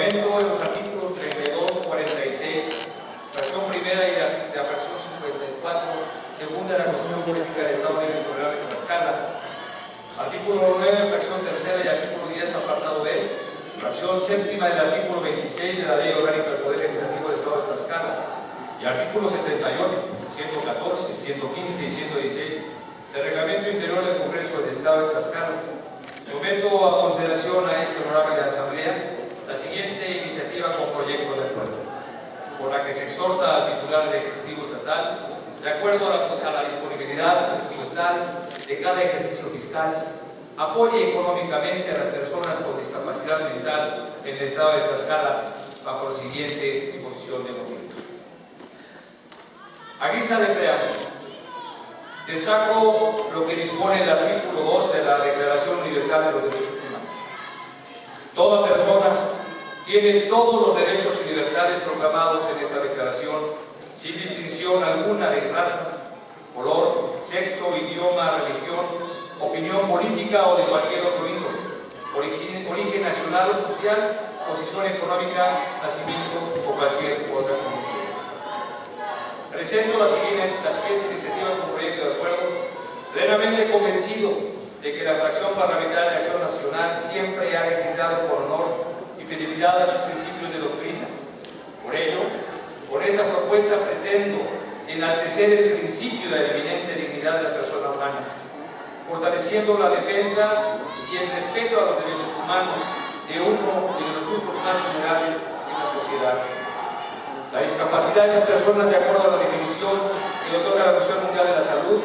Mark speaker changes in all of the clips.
Speaker 1: reglamento en los artículos 32, 46, fracción primera y la fracción 54, segunda de la Constitución Política del Estado Libre y Soberano de Tlaxcala. Artículo 9, fracción tercera y artículo 10, apartado B, fracción séptima del artículo 26 de la Ley Orgánica del Poder Legislativo del Estado de Tlaxcala, y artículos 78, 114, 115 y 116 del Reglamento Interior del Congreso del Estado de Tlaxcala. Someto a consideración a esta honorable Asamblea la siguiente iniciativa con proyecto de acuerdo, por la que se exhorta al titular del Ejecutivo Estatal, de acuerdo a la disponibilidad presupuestal de cada ejercicio fiscal, apoye económicamente a las personas con discapacidad mental en el Estado de Tlaxcala bajo la siguiente exposición de motivos. A guisa de preámbulo, destaco lo que dispone el artículo 2 de la Declaración Universal de los Derechos Humanos. Toda persona tiene todos los derechos y libertades proclamados en esta declaración, sin distinción alguna de raza, color, sexo, idioma, religión, opinión política o de cualquier otro índole, origen nacional o social, posición económica, nacimiento o cualquier otra condición. Presento la siguiente iniciativa con proyecto de acuerdo, plenamente convencido de que la fracción parlamentaria de Acción Nacional siempre ha legislado con honor y fidelidad a sus principios de doctrina. Por ello, con esta propuesta pretendo enaltecer el principio de la eminente dignidad de la persona humana, fortaleciendo la defensa y el respeto a los derechos humanos de uno de los grupos más vulnerables en la sociedad. La discapacidad de las personas, de acuerdo a la definición que otorga la Organización Mundial de la Salud,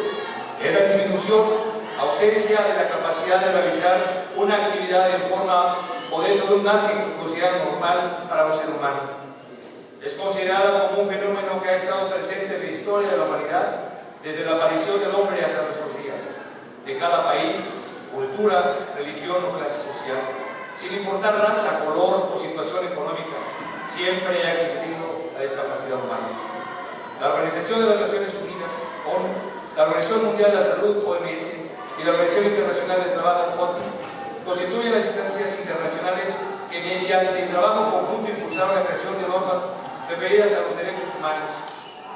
Speaker 1: es la disminución, ausencia de la capacidad de realizar una actividad en forma o dentro de un margen considerado normal para un ser humano. Es considerada como un fenómeno que ha estado presente en la historia de la humanidad desde la aparición del hombre hasta nuestros días, de cada país, cultura, religión o clase social. Sin importar raza, color o situación económica, siempre ha existido la discapacidad humana. La Organización de las Naciones Unidas, ONU, la Organización Mundial de la Salud, OMS, y la Organización Internacional del Trabajo, OTI, constituyen las instancias internacionales que mediante el trabajo conjunto impulsaron la creación de normas referidas a los derechos humanos.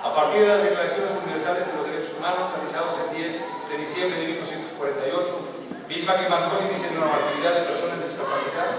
Speaker 1: A partir de las Declaraciones Universales de los Derechos Humanos, realizadas el 10 de diciembre de 1948, misma que marcó el índice de normatividad de personas de discapacidad,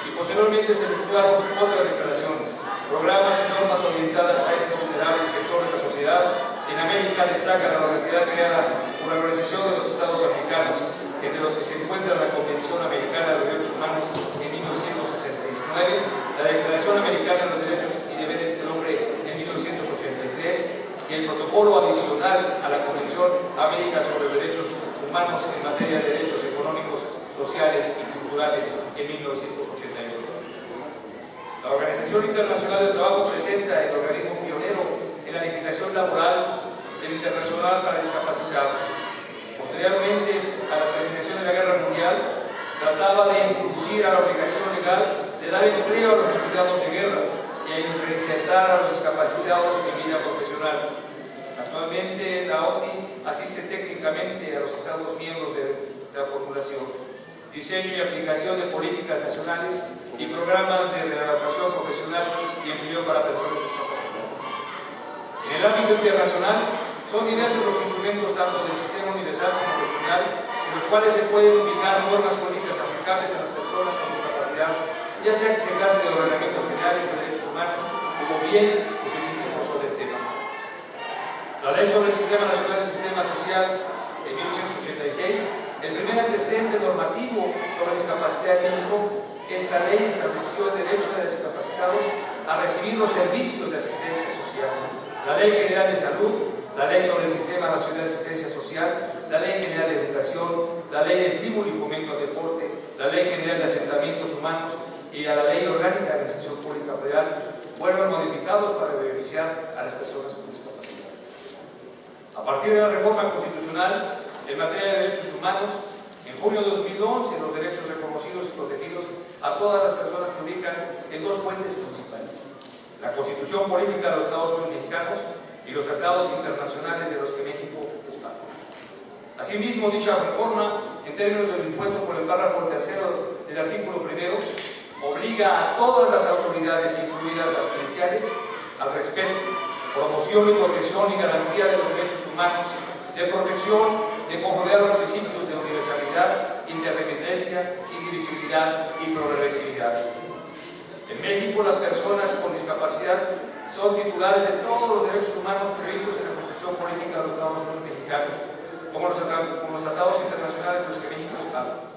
Speaker 1: y posteriormente se efectuaron otras declaraciones, programas y normas orientadas a este vulnerable sector de la sociedad. En América destaca la organización creada por la Organización de los Estados Americanos, entre los que se encuentra la Convención Americana de los Derechos Humanos en 1969, la Declaración Americana de los Derechos y Deberes del Hombre en 1983 y el protocolo adicional a la Convención América sobre los Derechos Humanos en materia de derechos económicos, sociales y culturales en 1988. La Organización Internacional del Trabajo presenta el organismo pionero en la legislación laboral del Internacional para Discapacitados. Posteriormente a la terminación de la Guerra Mundial, trataba de introducir a la obligación legal de dar empleo a los refugiados de guerra y a reinsertar a los discapacitados en vida profesional. Actualmente la OTI asiste técnicamente a los Estados miembros de la formulación, diseño y aplicación de políticas nacionales y programas de readaptación profesional y empleo para personas discapacitadas. En el ámbito internacional, son diversos los instrumentos tanto del sistema universal como regional, en los cuales se pueden ubicar normas políticas aplicables a las personas con discapacidad, ya sea que se trate de ordenamientos generales de derechos humanos como bien específicos sobre el tema. La Ley sobre el Sistema Nacional del Sistema Social de 1986, el primer antecedente normativo sobre discapacidad en México, esta ley estableció el derecho de los discapacitados a recibir los servicios de asistencia social. La Ley General de Salud, la Ley sobre el Sistema Nacional de Asistencia Social, la Ley General de Educación, la Ley de Estímulo y Fomento al Deporte, la Ley General de Asentamientos Humanos y a la Ley Orgánica de Administración Pública Federal fueron modificados para beneficiar a las personas con discapacidad. A partir de la reforma constitucional en materia de derechos humanos, en junio de 2011 los derechos reconocidos y protegidos a todas las personas se ubican en dos fuentes principales: la Constitución Política de los Estados Unidos Mexicanos y los tratados internacionales de los que México es parte. Asimismo, dicha reforma, en términos del impuesto por el párrafo tercero del artículo primero, obliga a todas las autoridades, incluidas las policiales, al respeto, promoción y protección y garantía de los derechos humanos, de protección, de conformidad a los principios de universalidad, interdependencia, indivisibilidad y progresividad. En México, las personas con discapacidad son titulares de todos los derechos humanos previstos en la Constitución Política de los Estados Unidos Mexicanos, como los tratados internacionales de los que México es parte.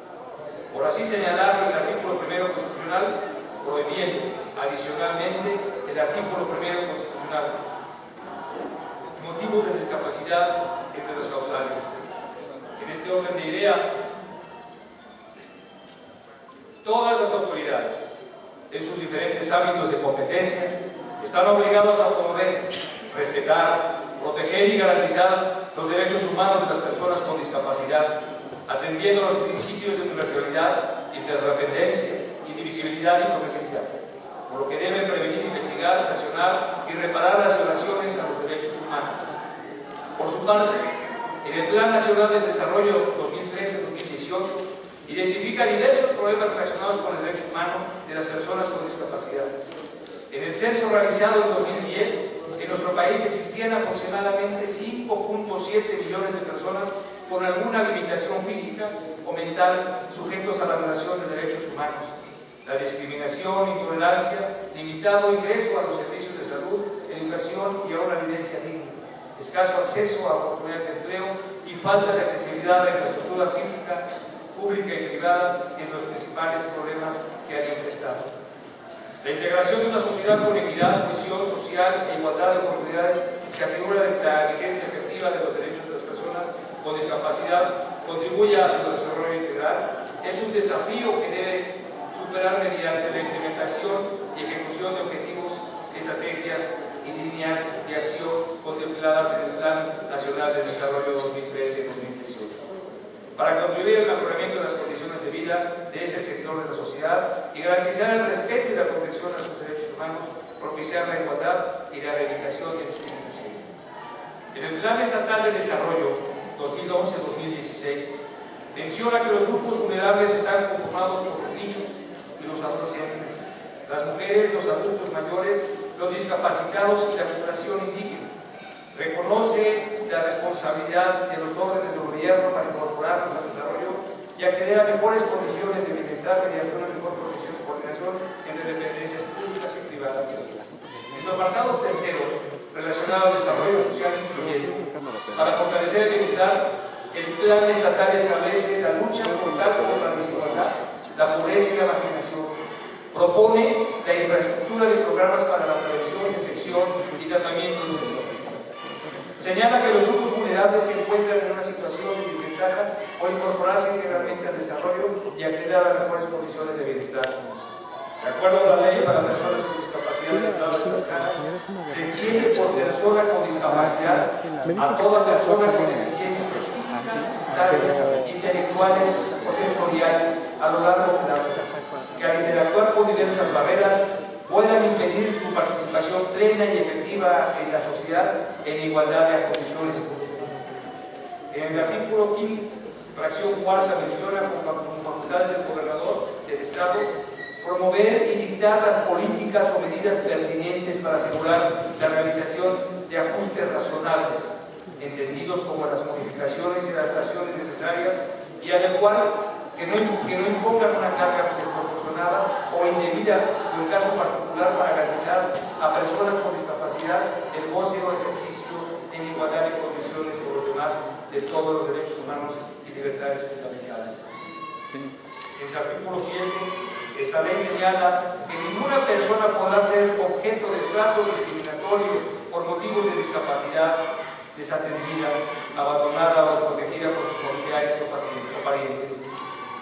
Speaker 1: Por así señalar el artículo 1 constitucional, prohibiendo adicionalmente el artículo 1 constitucional motivos de discapacidad entre los causales. En este orden de ideas, todas las autoridades, en sus diferentes ámbitos de competencia, están obligados a promover, respetar, proteger y garantizar los derechos humanos de las personas con discapacidad, atendiendo los principios de universalidad, interdependencia, indivisibilidad y progresividad, por lo que deben prevenir, investigar, sancionar y reparar las violaciones a los derechos humanos. Por su parte, en el Plan Nacional de Desarrollo 2013-2018 identifica diversos problemas relacionados con el derecho humano de las personas con discapacidad. En el censo realizado en 2010, en nuestro país existían aproximadamente 5.7 millones de personas con alguna limitación física o mental sujetos a la violación de derechos humanos, la discriminación, intolerancia, limitado ingreso a los servicios de salud, educación y a una vivencia digna, escaso acceso a oportunidades de empleo y falta de accesibilidad a la infraestructura física, pública y privada en los principales problemas que han enfrentado. La integración de una sociedad con equidad, cohesión social e igualdad de oportunidades que asegura la vigencia efectiva de los derechos de las personas con discapacidad contribuye a su desarrollo integral. Es un desafío que debe superar mediante la implementación y ejecución de objetivos, estrategias y líneas de acción contempladas en el Plan Nacional de Desarrollo 2013-2018. Para contribuir al mejoramiento de las condiciones de vida de este sector de la sociedad y garantizar el respeto y la protección a sus derechos humanos, propiciar la igualdad y la erradicación de discriminación. En el Plan Estatal de Desarrollo 2011-2016 menciona que los grupos vulnerables están conformados por los niños y los adolescentes, las mujeres, los adultos mayores, los discapacitados y la población indígena. Reconoce la responsabilidad de los órdenes de gobierno para incorporarlos al desarrollo y acceder a mejores condiciones de bienestar mediante una mejor coordinación entre dependencias públicas y privadas. En su apartado tercero, relacionado al desarrollo social incluyente, para fortalecer el bienestar, el Plan Estatal establece la lucha contra la desigualdad, la pobreza y la marginación. Propone la infraestructura de programas para la prevención, detección y tratamiento de desigualdad. Señala que los grupos vulnerables se encuentran en una situación de desventaja por incorporarse integralmente al desarrollo y acceder a las mejores condiciones de bienestar. De acuerdo a la ley para personas con discapacidad del Estado de Tlaxcala, se entiende por persona con discapacidad a toda persona con deficiencias físicas, mentales, intelectuales o sensoriales a lo largo plazo, que al interactuar con diversas barreras puedan impedir su participación plena y efectiva en la sociedad en igualdad de condiciones. En el artículo 5, fracción cuarta, menciona como facultades del gobernador del Estado promover y dictar las políticas o medidas pertinentes para asegurar la realización de ajustes razonables, entendidos como las modificaciones y adaptaciones necesarias y adecuar que no impongan una carga desproporcionada o indebida en el caso particular para garantizar a personas con discapacidad el goce o ejercicio en igualdad de condiciones con los demás de todos los derechos humanos y libertades fundamentales. Sí. En su artículo 7, esta ley señala que ninguna persona podrá ser objeto de trato discriminatorio por motivos de discapacidad, desatendida, abandonada o desprotegida por sus familiares o parientes.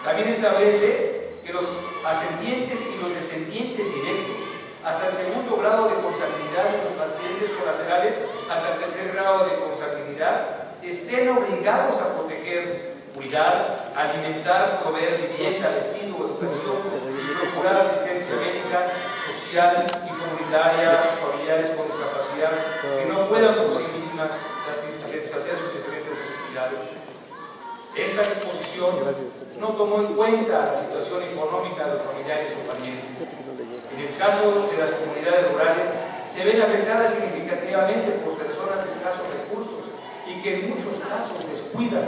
Speaker 1: También establece que los ascendientes y los descendientes directos, hasta el segundo grado de consanguinidad de los pacientes colaterales, hasta el tercer grado de consanguinidad, estén obligados a proteger, cuidar, alimentar, proveer vivienda, vestido, educación y procurar asistencia médica, social y comunitaria a sus familiares con discapacidad que no puedan por sí mismas satisfacer sus diferentes necesidades. Esta disposición no tomó en cuenta la situación económica de los familiares o parientes. En el caso de las comunidades rurales, se ven afectadas significativamente por personas de escasos recursos y que en muchos casos descuidan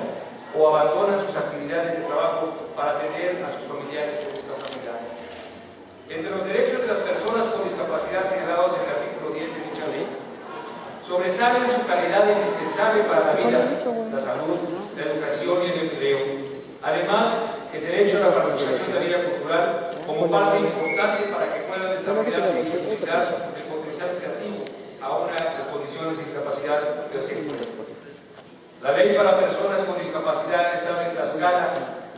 Speaker 1: o abandonan sus actividades de trabajo para atender a sus familiares con discapacidad. Entre los derechos de las personas con discapacidad señalados en el artículo 10 de dicha ley, sobresalen su calidad indispensable para la vida, la salud, la educación y el empleo. Además, el derecho a la participación de la vida cultural como parte importante para que puedan desarrollarse y utilizar el potencial creativo, aún en condiciones de incapacidad perceptible. La ley para personas con discapacidad estable en Tlaxcala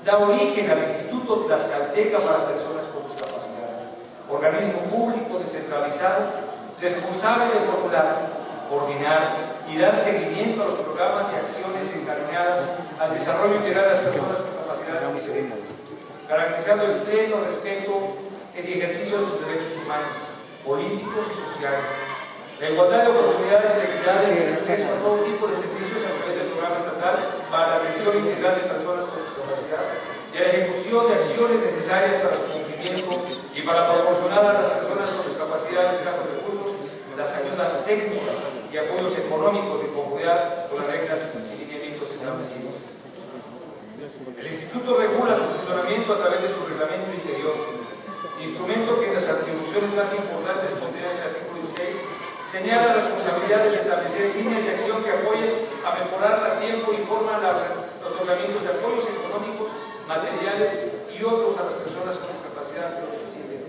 Speaker 1: da origen al Instituto Tlaxcalteca para personas con discapacidad, organismo público descentralizado, responsable de formular, coordinar y dar seguimiento a los programas y acciones encaminadas al desarrollo integral de las personas con capacidades diferentes, garantizando el pleno respeto y ejercicio de sus derechos humanos, políticos y sociales, la igualdad de oportunidades y la equidad en el acceso a todo tipo de servicios a través del programa estatal para la atención integral de personas con discapacidad y la ejecución de acciones necesarias para su cumplimiento y para proporcionar a las personas con discapacidad de escasos recursos las ayudas técnicas y apoyos económicos de conformidad con las reglas y lineamientos establecidos. El Instituto regula su funcionamiento a través de su reglamento interior, instrumento que en las atribuciones más importantes contiene este artículo 16, señala las responsabilidades de establecer líneas de acción que apoyen a mejorar a tiempo y forma los otorgamientos de apoyos económicos, materiales y otros a las personas con discapacidad que lo necesiten.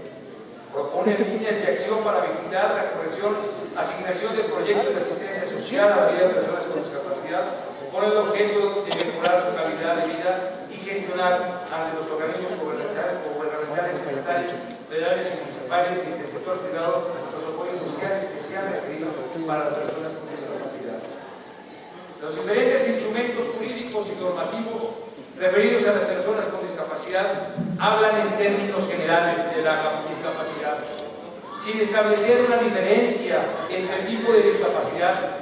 Speaker 1: Propone líneas de acción para vigilar la corrección, asignación de proyectos de asistencia social a la vida de personas con discapacidad, con el objeto de mejorar su calidad de vida y gestionar ante los organismos gubernamentales, estatales, federales y municipales y del sector privado los apoyos sociales que sean requeridos para las personas con discapacidad. Los diferentes instrumentos jurídicos y normativos referidos a las personas con discapacidad hablan en términos generales de la discapacidad, sin establecer una diferencia entre el tipo de discapacidad,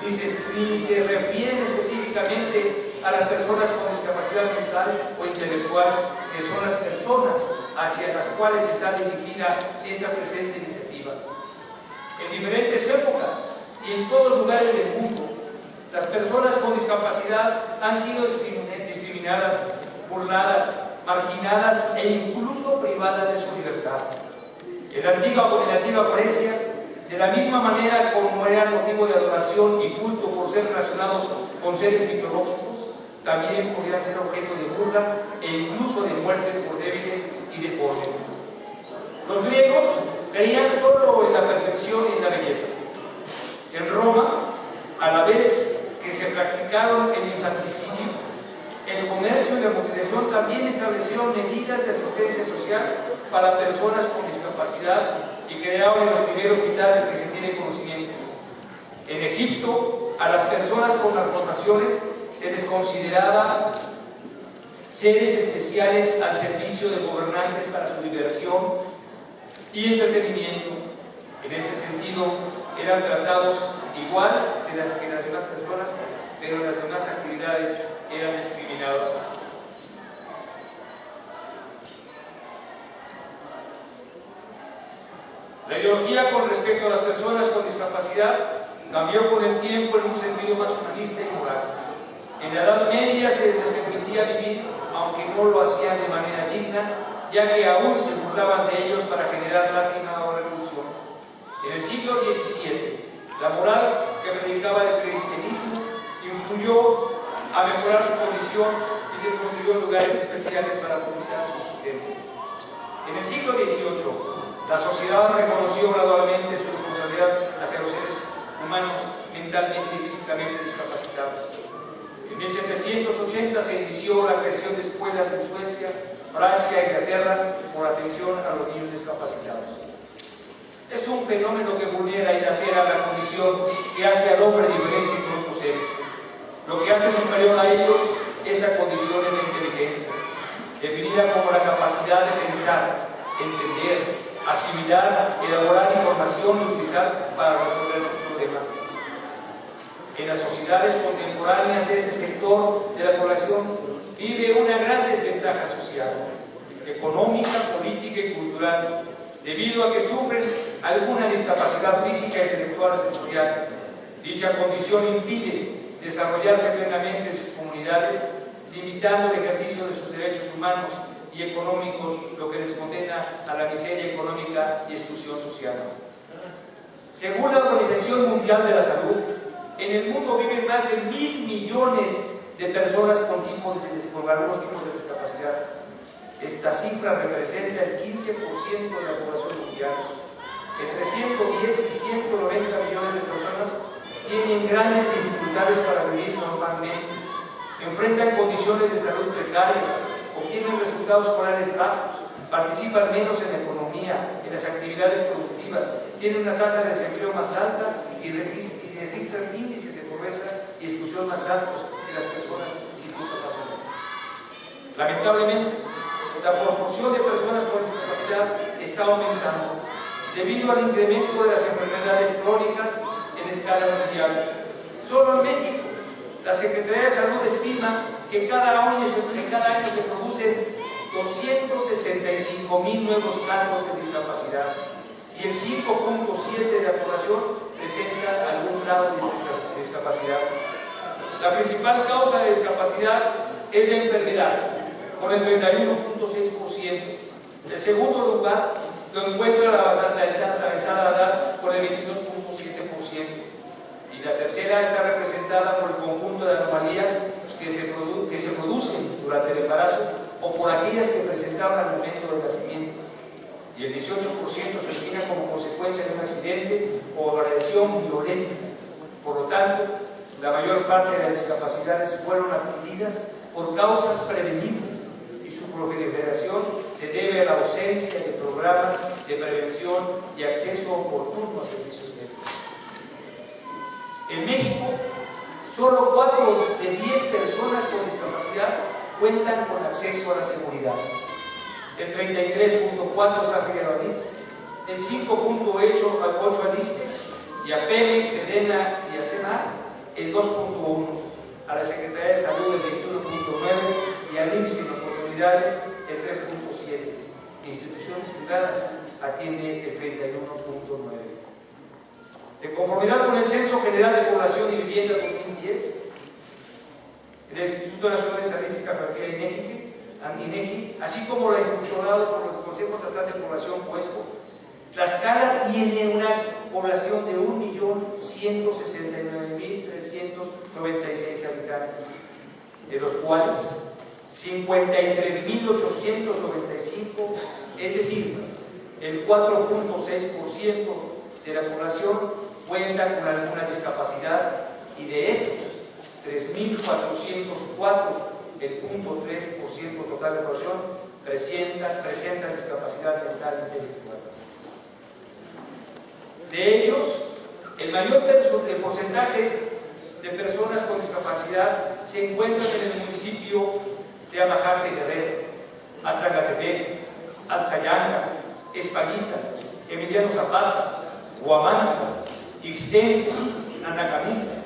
Speaker 1: ni se refieren específicamente a las personas con discapacidad mental o intelectual, que son las personas hacia las cuales está dirigida esta presente iniciativa. En diferentes épocas y en todos lugares del mundo, las personas con discapacidad han sido discriminadas, burladas, marginadas e incluso privadas de su libertad. En la antigua Grecia, de la misma manera como eran motivo de adoración y culto por ser relacionados con seres mitológicos, también podían ser objeto de burla e incluso de muerte por débiles y deformes. Los griegos creían solo en la perfección y en la belleza. En Roma, a la vez que se practicaron el infanticidio, el comercio y la mutilación, también establecieron medidas de asistencia social para personas con discapacidad y crearon en los primeros hospitales que se tiene conocimiento. En Egipto, a las personas con malformaciones se les consideraba seres especiales al servicio de gobernantes para su diversión y entretenimiento. En este sentido, eran tratados igual que las demás personas, pero en las demás actividades eran discriminados. La ideología con respecto a las personas con discapacidad cambió con el tiempo en un sentido más humanista y moral. En la Edad Media se les permitía vivir, aunque no lo hacían de manera digna, ya que aún se burlaban de ellos para generar lástima o repulsión. En el siglo XVII, la moral que predicaba el cristianismo influyó a mejorar su condición y se construyó lugares especiales para propiciar su existencia. En el siglo XVIII, la sociedad reconoció gradualmente su responsabilidad hacia los seres humanos mentalmente y físicamente discapacitados. En 1780 se inició la creación de escuelas en Suecia, Francia e Inglaterra por atención a los niños discapacitados. Es un fenómeno que vulnera y lacera la condición que hace al hombre diferente con otros seres. Lo que hace superior a ellos, esta condición es la inteligencia, definida como la capacidad de pensar, entender, asimilar, elaborar información y utilizar para resolver sus problemas. En las sociedades contemporáneas, este sector de la población vive una gran desventaja social, económica, política y cultural, debido a que sufren alguna discapacidad física, intelectual o sensorial. Dicha condición impide desarrollarse plenamente en sus comunidades, limitando el ejercicio de sus derechos humanos y económicos, lo que les condena a la miseria económica y exclusión social. Según la Organización Mundial de la Salud, en el mundo viven más de 1.000 millones de personas con algunos tipos de discapacidad. Esta cifra representa el 15% de la población mundial. Entre 110 y 190 millones de personas tienen grandes dificultades para vivir normalmente, enfrentan condiciones de salud precaria, obtienen resultados escolares bajos, participan menos en la economía, en las actividades productivas, tienen una tasa de desempleo más alta y registran índices de pobreza y exclusión más altos que las personas sin discapacidad. Lamentablemente, la proporción de personas con discapacidad está aumentando debido al incremento de las enfermedades crónicas en escala mundial. Solo en México, la Secretaría de Salud estima que cada año se producen 265,000 nuevos casos de discapacidad y el 5.7% de la población presenta algún grado de discapacidad. La principal causa de discapacidad es la enfermedad, con el 31.6%. El segundo lugar lo encuentra la avanzada edad, con el 22.7%. Y la tercera está representada por el conjunto de anomalías que se producen durante el embarazo o por aquellas que presentaron al momento del nacimiento. Y el 18% se origina como consecuencia de un accidente o agresión violenta. Por lo tanto, la mayor parte de las discapacidades fueron adquiridas por causas prevenibles y su proliferación se debe a la ausencia de programas de prevención y acceso oportuno a servicios médicos. En México, solo 4 de 10 personas con discapacidad cuentan con acceso a la seguridad. El 33.4% está afiliado al IMSS, el 5.8% al ISSSTE y a Pemex, Sedena y a SEMAR el 2.1%, a la Secretaría de Salud el 21.9% y al IMSS en oportunidades el 3.7%. Instituciones privadas atiende el 31.9%. De conformidad con el Censo General de Población y Vivienda 2010, el Instituto Nacional de Estadística Geográfica INEGI, así como lo estructurado por el Consejo Estatal de Población COESPO, Tlaxcala tiene una población de 1.169.396 habitantes, de los cuales 53.895, es decir, el 4.6% de la población cuenta con alguna discapacidad, y de estos 3.404, el 0.3% total de la población presenta discapacidad mental e intelectual. De ellos, el mayor porcentaje de personas con discapacidad se encuentran en el municipio de Amajá de Guerrero, Atlacatepec, Alzayanga, Espaguita, Emiliano Zapata, Huamantla, Ixten, Nanacamita,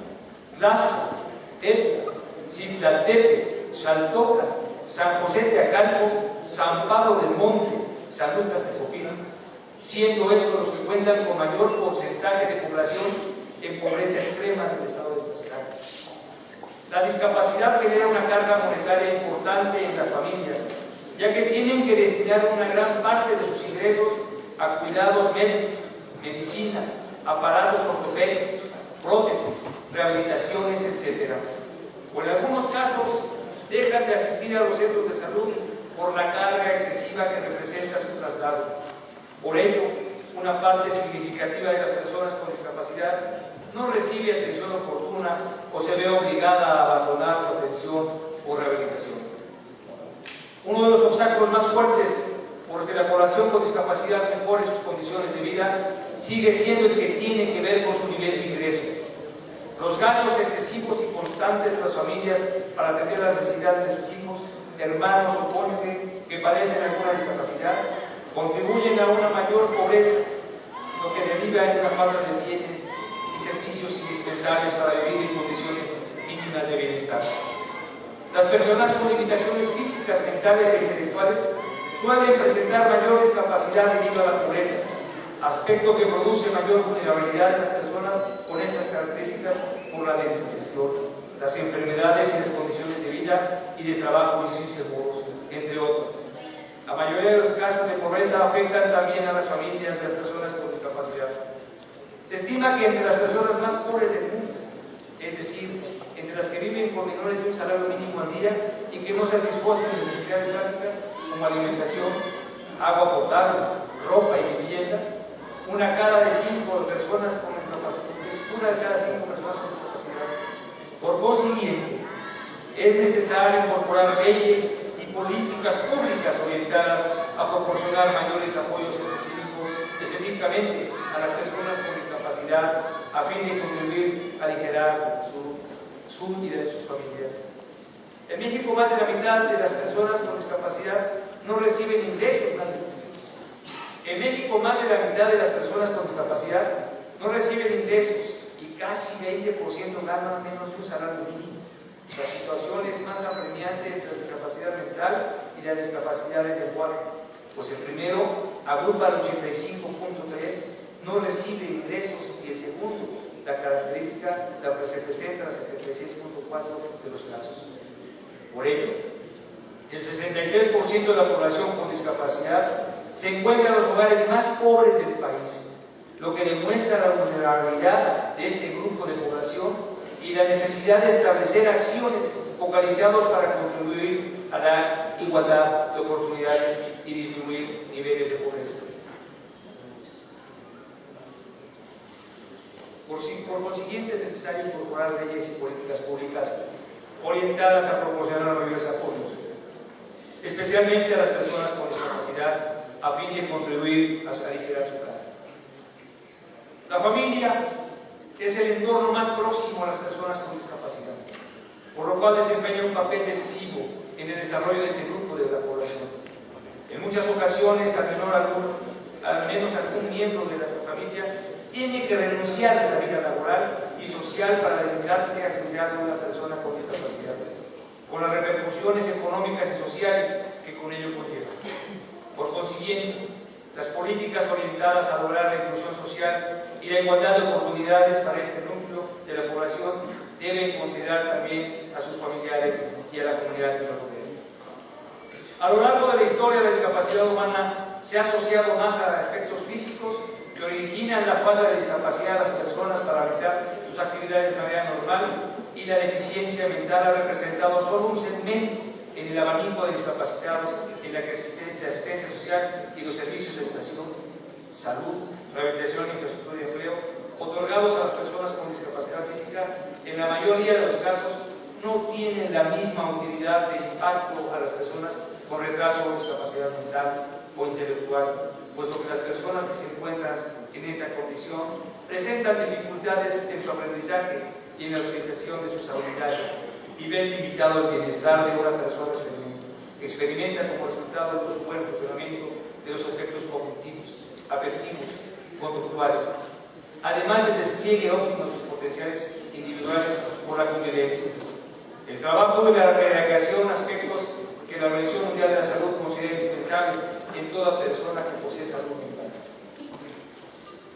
Speaker 1: Tlaxco, Tepa, Citlaltepec, Xaltoca, San José de Acalco, San Pablo del Monte, San Lucas de Copina, siendo estos los que cuentan con mayor porcentaje de población en pobreza extrema del estado de Tlaxcala. La discapacidad genera una carga monetaria importante en las familias, ya que tienen que destinar una gran parte de sus ingresos a cuidados médicos, medicinas, aparatos ortopédicos, prótesis, rehabilitaciones, etc. O en algunos casos dejan de asistir a los centros de salud por la carga excesiva que representa su traslado. Por ello, una parte significativa de las personas con discapacidad no recibe atención oportuna o se ve obligada a abandonar su atención o rehabilitación. Uno de los obstáculos más fuertes por que la población con discapacidad mejore sus condiciones de vida sigue siendo el que tiene que ver con su nivel de ingreso. Los gastos excesivos y constantes de las familias para atender las necesidades de sus hijos, hermanos o cónyuges que padecen alguna discapacidad contribuyen a una mayor pobreza, lo que deriva en una falta de bienes y servicios indispensables para vivir en condiciones mínimas de bienestar. Las personas con limitaciones físicas, mentales e intelectuales suelen presentar mayor discapacidad debido a la pobreza, aspecto que produce mayor vulnerabilidad de las personas con estas características por la desnutrición, las enfermedades y las condiciones de vida y de trabajo inseguros, entre otras. La mayoría de los casos de pobreza afectan también a las familias de las personas con discapacidad. Se estima que entre las personas más pobres del mundo, es decir, entre las que viven por menores de un salario mínimo al día y que no satisfacen las necesidades básicas como alimentación, agua potable, ropa y vivienda, una de cada 5 personas con discapacidad. Por consiguiente, es necesario incorporar leyes y políticas públicas orientadas a proporcionar mayores apoyos específicamente a las personas con discapacidad a fin de contribuir a aligerar su vida de sus familias. En México, más de la mitad de las personas con discapacidad no reciben ingresos. En México, más de la mitad de las personas con discapacidad no reciben ingresos y casi 20% ganan menos de un salario mínimo. La situación es más apremiante entre la discapacidad mental y la discapacidad del lenguaje, pues el primero agrupa el 85.3%, no recibe ingresos, y el segundo, la característica la presenta el 76.4% de los casos. Por ello, el 63% de la población con discapacidad se encuentra en los lugares más pobres del país, lo que demuestra la vulnerabilidad de este grupo de población y la necesidad de establecer acciones focalizadas para contribuir a la igualdad de oportunidades y disminuir niveles de pobreza. Por consiguiente, es necesario incorporar leyes y políticas públicas orientadas a proporcionar mayores apoyos, especialmente a las personas con discapacidad, a fin de contribuir a aligerar su carga. La familia es el entorno más próximo a las personas con discapacidad, por lo cual desempeña un papel decisivo en el desarrollo de este grupo de la población. En muchas ocasiones, al menos algún miembro de la familia tiene que renunciar a la vida laboral y social para dedicarse a cuidar de una persona con discapacidad, con las repercusiones económicas y sociales que con ello conlleva. Por consiguiente, las políticas orientadas a lograr la inclusión social y la igualdad de oportunidades para este núcleo de la población deben considerar también a sus familiares y a la comunidad que los rodea. A lo largo de la historia, la discapacidad humana se ha asociado más a aspectos físicos que originan la falta de discapacidad de las personas para realizar sus actividades de manera normal, y la deficiencia mental ha representado solo un segmento en el abanico de discapacitados en la asistencia social y los servicios de educación, salud, rehabilitación, infraestructura y empleo otorgados a las personas con discapacidad física. En la mayoría de los casos no tienen la misma utilidad de impacto a las personas con retraso o discapacidad mental o intelectual, puesto que las personas que se encuentran en esta condición presentan dificultades en su aprendizaje y en la utilización de sus habilidades y ven limitado el bienestar de una persona experimenta como resultado de su buen funcionamiento de los aspectos cognitivos, afectivos, conductuales, además del despliegue óptimo de sus potenciales individuales por la convivencia. El trabajo de la recreación, aspectos que la Organización Mundial de la Salud considera indispensables en toda persona que posee salud mental.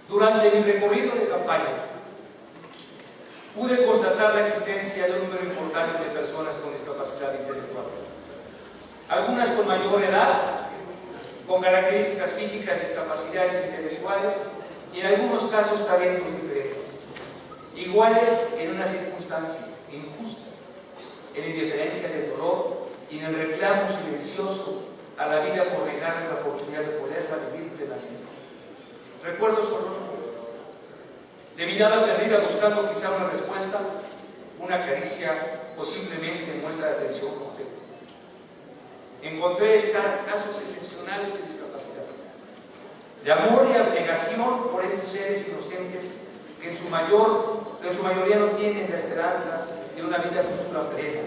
Speaker 1: Durante mi recorrido de campaña, pude constatar la existencia de un número importante de personas con discapacidad intelectual, algunas con mayor edad, con características físicas, discapacidades intelectuales y en algunos casos talentos diferentes, iguales en una circunstancia injusta, en la indiferencia del dolor y en el reclamo silencioso a la vida por negarles la oportunidad de poderla vivir plenamente. Recuerdo solo de mirada perdida buscando quizá una respuesta, una caricia o simplemente muestra de atención o afecto. Encontré casos excepcionales de discapacidad, de amor y abnegación por estos seres inocentes que en su mayoría no tienen la esperanza de una vida futura plena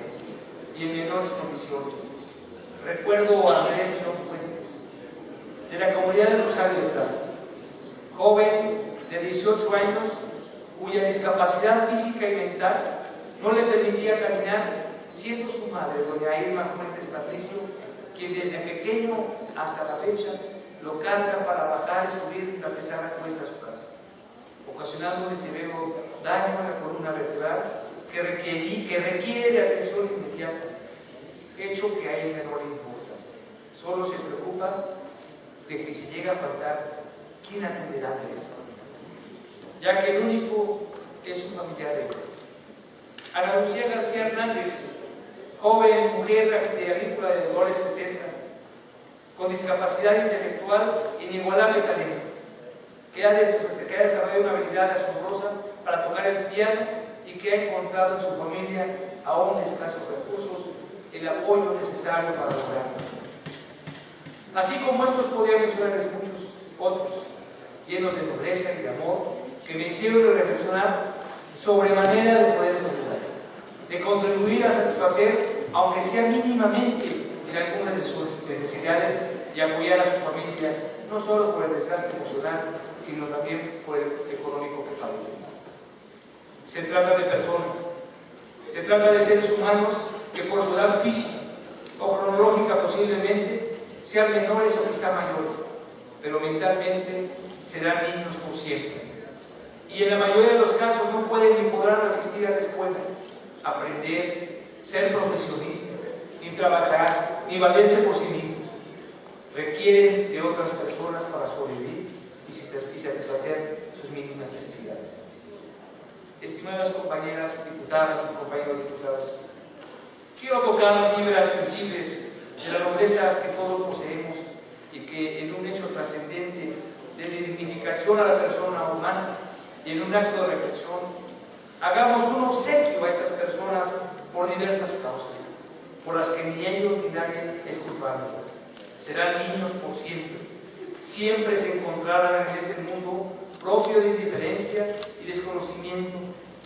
Speaker 1: y en menores condiciones. Recuerdo a Andrés León Fuentes, de la comunidad de Rosario de Plaza, joven de 18 años cuya discapacidad física y mental no le permitía caminar, siendo su madre, doña Irma Fuentes Patricio, quien desde pequeño hasta la fecha lo carga para bajar y subir la pesada cuesta a su casa, ocasionándole severo daño a la columna vertebral que requiere de atención inmediata, hecho que a ella no le importa. Solo se preocupa de que si llega a faltar, ¿quién atenderá a esto? Ya que el único es un familiar de ella. Ana Lucía García Hernández, joven mujer de agrícola de Dolores 70, con discapacidad intelectual e inigualable talento, que ha desarrollado una habilidad asombrosa para tocar el piano y que ha encontrado en su familia, aún de escasos recursos, el apoyo necesario para lograrlo. Así como estos podría mencionarles muchos otros, llenos de nobleza y de amor, que me hicieron reflexionar sobre manera de poder ayudar, de contribuir a satisfacer, aunque sea mínimamente, en algunas de sus necesidades, y apoyar a sus familias, no solo por el desgaste emocional, sino también por el económico que padecen. Se trata de personas, se trata de seres humanos que por su edad física o cronológica posiblemente sean menores o quizá mayores, pero mentalmente serán niños por siempre. Y en la mayoría de los casos no pueden ni podrán asistir a la escuela, aprender, ser profesionistas, ni trabajar, ni valerse por sí mismos. Requieren de otras personas para sobrevivir y satisfacer sus mínimas necesidades. Estimadas compañeras diputadas y compañeros diputados, quiero tocar fibras sensibles de la nobleza que todos poseemos y que en un hecho trascendente de dignificación a la persona humana y en un acto de reflexión hagamos un obsequio a estas personas por diversas causas, por las que ni ellos ni nadie es culpable. Serán niños por siempre. Siempre se encontrarán en este mundo propio de indiferencia y desconocimiento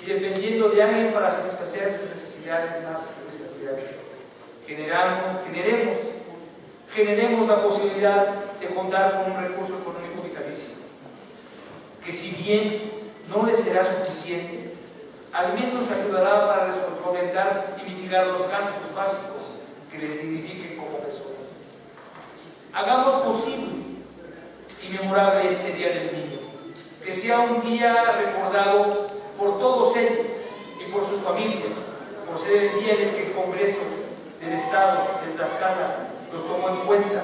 Speaker 1: y dependiendo de alguien para satisfacer sus necesidades más esenciales. Generemos la posibilidad de contar con un recurso económico vitalísimo, que si bien no les será suficiente, al menos ayudará para solventar y mitigar los gastos básicos que les dignifiquen como personas. Hagamos posible y memorable este Día del Niño, que sea un día recordado por todos ellos y por sus familias, por ser el día en el que el Congreso del Estado de Tlaxcala los tomó en cuenta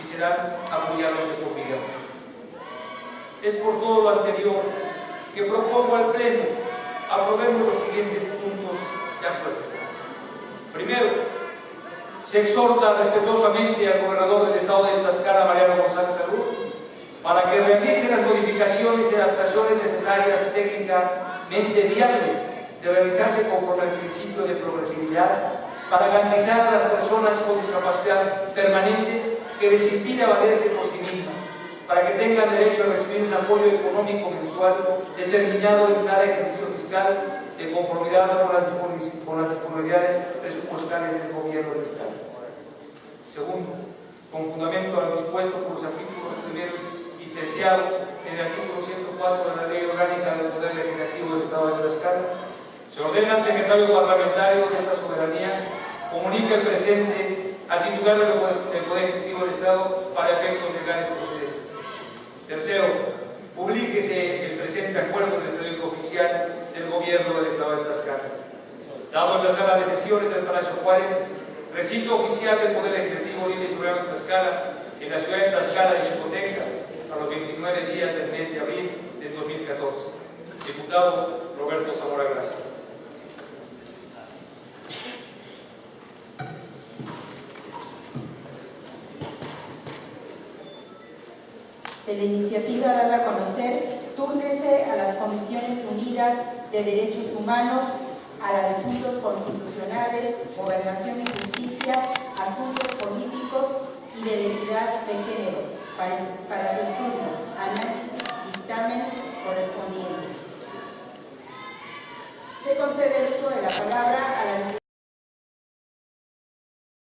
Speaker 1: y serán apoyados de por vida. Es por todo lo anterior que propongo al Pleno aprobemos los siguientes puntos de acuerdo. Primero, se exhorta respetuosamente al gobernador del Estado de Tlaxcala, Mariano González Salud, para que realice las modificaciones y adaptaciones necesarias técnicamente viables de realizarse conforme al principio de progresividad para garantizar a las personas con discapacidad permanente que les impide valerse por sí mismas, para que tengan derecho a recibir un apoyo económico mensual determinado en cada ejercicio fiscal de conformidad con las disponibilidades presupuestarias del Gobierno del Estado. Segundo, con fundamento a lo dispuesto por los artículos 1 y 3 en el artículo 104 de la Ley Orgánica del Poder Legislativo del Estado de Tlaxcala, se ordena al secretario parlamentario de esta soberanía comunique el presente al titular del Poder Ejecutivo del Estado para efectos legales procedentes. Tercero, publíquese el presente acuerdo en el periódico oficial del Gobierno del Estado de Tlaxcala. Dado en la sala de sesiones del Palacio Juárez, recinto oficial del Poder Ejecutivo libre y soberano de Tlaxcala, en la ciudad de Tlaxcala y Xicotenca, a los 29 días del mes de abril del 2014. Diputado Roberto Zamora Gracia.
Speaker 2: De la iniciativa dada a conocer, túrnese a las Comisiones Unidas de Derechos Humanos, a la de Puntos Constitucionales, Gobernación y Justicia, Asuntos Políticos y de Equidad de Género, para su estudio, análisis y dictamen correspondiente. Se concede el uso de la palabra a la